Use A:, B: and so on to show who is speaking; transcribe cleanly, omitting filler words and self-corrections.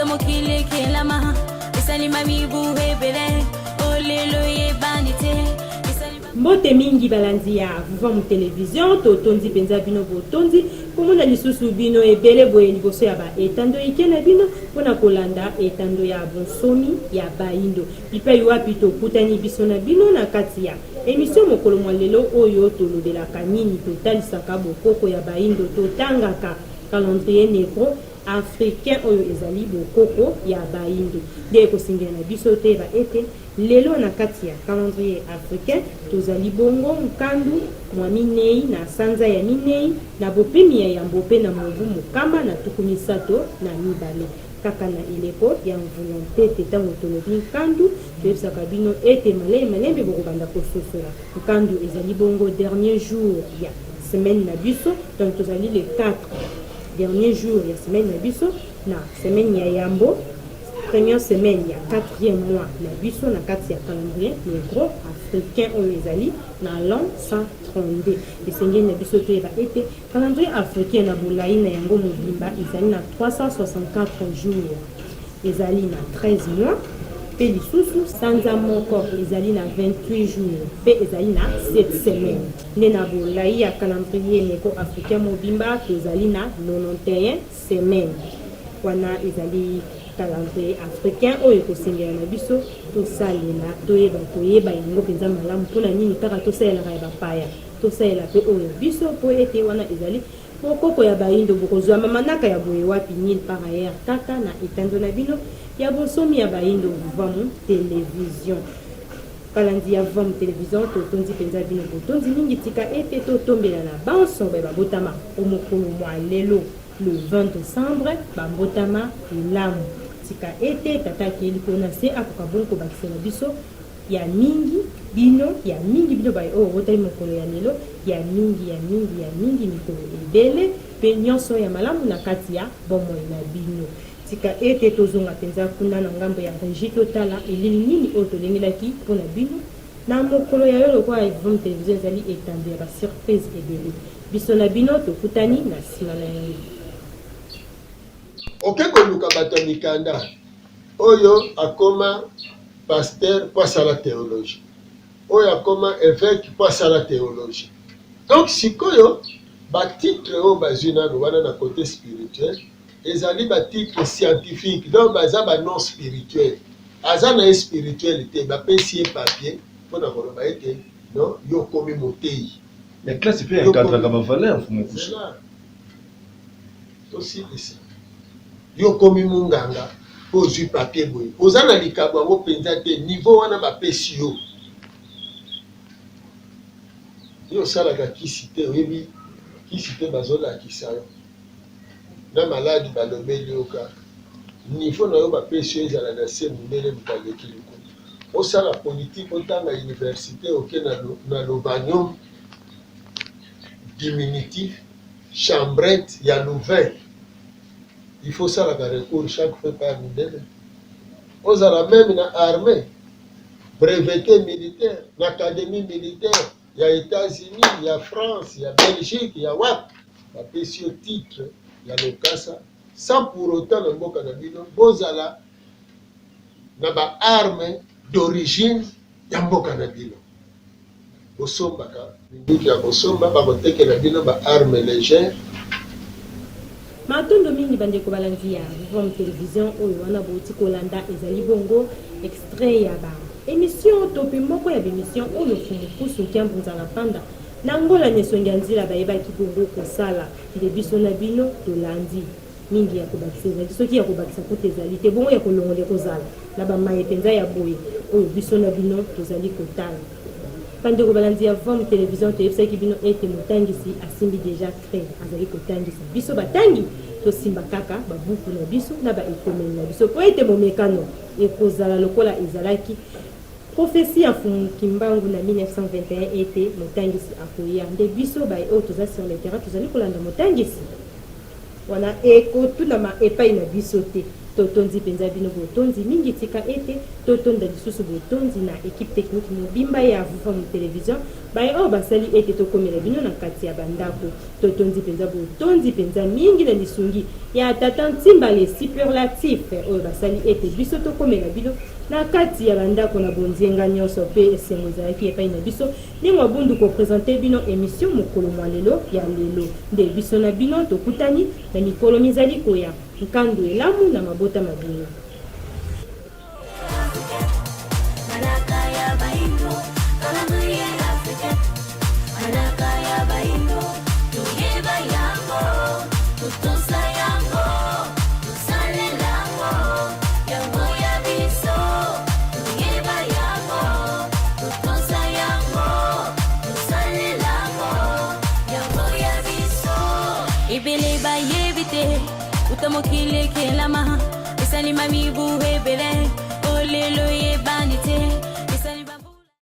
A: mokile kelama esalima mibuhe bele olelo ye banite.
B: Mbote mingi balandi ya vivant mu télévision to tondi penza bino botondi komona lisusu bino ebele boye liboso ya ba etando ikena bino pona kolanda etando ya bonsomi ya baindo ipe yuapi to kutani biso na bino na kati ya émission mokolo mwa lelo oyo tolobelaka nini totalisaka bokoko ya baindo totangaka calendrier négro africain oyo ezali bokoko ya baindo nde ekosingela na biso te ba ete lelo na kati ya calendrier africain tozali bongo nkandu mwa minei na sanza ya minei na bopemi ya yambo pe na mobu mokamba na tuku misato na mibale kaka na eleko ya volonté te ntango tolobi nkandu toyebisaka bino ete malembe bokobanda kososola nkandu ezali bongo dernier jour ya semaine na biso donc tozali le 4 dernier jour ya semaine na biso na semaine ya yambo première semaine ya 4e mois na biso na kati ya calendrier négro africain oyo ezali na l'an 132 esengeli na biso toyeba ete calendrier africain na bolai na yango mobimba ezali na 364 jours ezali na 13 mois pe lisusu sanza moko ezali na 28 jours pe ezali na 7 semaines nde na bolai ya calendrier négro africain mobimba tozali na 91 semaines wana ezali calendrier africain oyo kosengela na biso tosalela toyeba yango mpenza malamu mpona nini kaka tosalelaka ya bapaya tosalela mpe oyo biso mpo ete wana ezali bokoko ya baindo bokozwa mamanaka ya boye wapi nil par ailleurs kaka na etando na bino ya bosomi ya baindo vamu télévision kalandi ya vamu télévision totondi mpenza bino botondi mingi tika ete totombela na bansombe babotama omokolo mwa lelo le 20 décembre bambotama lamu tika ete tataki eliko na se akoka bongo kobakisela biso ya mingi bino bai oyo otali mokolo ya lelo ya mingi mikolo ebele mpe nyonso ya malamu na kati ya bomoi na bino tika ete tozonga mpenza kuna na ngambo ya régie totala elili nini oyo tolengelaki mpona bino na mokolo ya yo lokola evom télévision ezali etando ya basurprise ebele biso na bino tokutani na nsima na yango
C: okekoluka bato ya mikanda oyo akoma pasteur po asala théologie oyo akoma évêque po asala théologie donc sikoyo batitre oyo bazwi nano wana na côté spirituel ezali batitre scientifique donc baza banon spirituel aza na ye spirituel te bapesi ye papier mpona koloba ete non yo okomi motei
D: mais classe mpe encadraka bavaleur mokusu
C: tosilisa yo komi munganga po ozwi papier boye oza na likambo yango mpenza te niveau wana bapesi yo osalaka kisi te oyebi kisi te bazolakisa yo na maladi balobeli yo kaka niveau na yo bapesi yo ezala na se mondele motaleki likolo osala politike otanga université oke na lobanium diminutif chambrette ya louvain il faut ça la recours chaque fois par modèle. Aux même na armée, breveté militaire, l'académie militaire, il y a États-Unis, il y a France, il y a Belgique, il y a WAP, la pétition titre, il y a le CASA, sans pour autant le mot canabino, bozala, na ba arme d'origine, ya mbo canabino. Bosombaka, minduki ya bosomba, ba boteke nabino ba arme légère.
B: matondo mingi bandeko balandi ya vivant télévision oyo wana bouti kolanda ezali bongo extrait ya ba émission to pe moko ya émission oyo fumukusu kiambunza na panda na ngola nesongi nzila bayebaki bongo kosala nde biso na bino tolandi mingi ya kobakisa ezali soki ya kobakisa kote ezali te bongo ya kolongola kozala na bamaye mpenza ya boye oyo biso na bino tozali kotala bandeko balandi ya vom télévision toyebisaki bino ete motangisi asimbi déjà cré azali kotangisa biso batangi tosimba kaka babuku na biso na baekomeli na biso po ete momekano ekozala lokola ezalaki prophétie ya fumuki mbangu na 1921 ete motangisi akoya nde biso baye oyo toza sur le terrain tozali kolanda motangisi wana ekotunama epai na biso te totondi penza bino botondi mingi tika ete totonda lisusu botondi na équipe technique mobimba ya vuva mu télévision baye oyo basali ete tokomela bino na kati ya bandako totondi penza botondi penza mingi na lisungi ya tata Ntimbale superlatif oyo basali ete biso tokomela bino na kati ya bandako na bonzenga nyonso pe esengo ezalaki epai na biso ndenge abundu kopresente bino émission mokolo mwa lelo ya lelo nde biso na bino tokutani na mikolo mizali koya nkando elamu na mabota mabino.
A: Ibele ba yebite utamokile kelama isalima mibuhe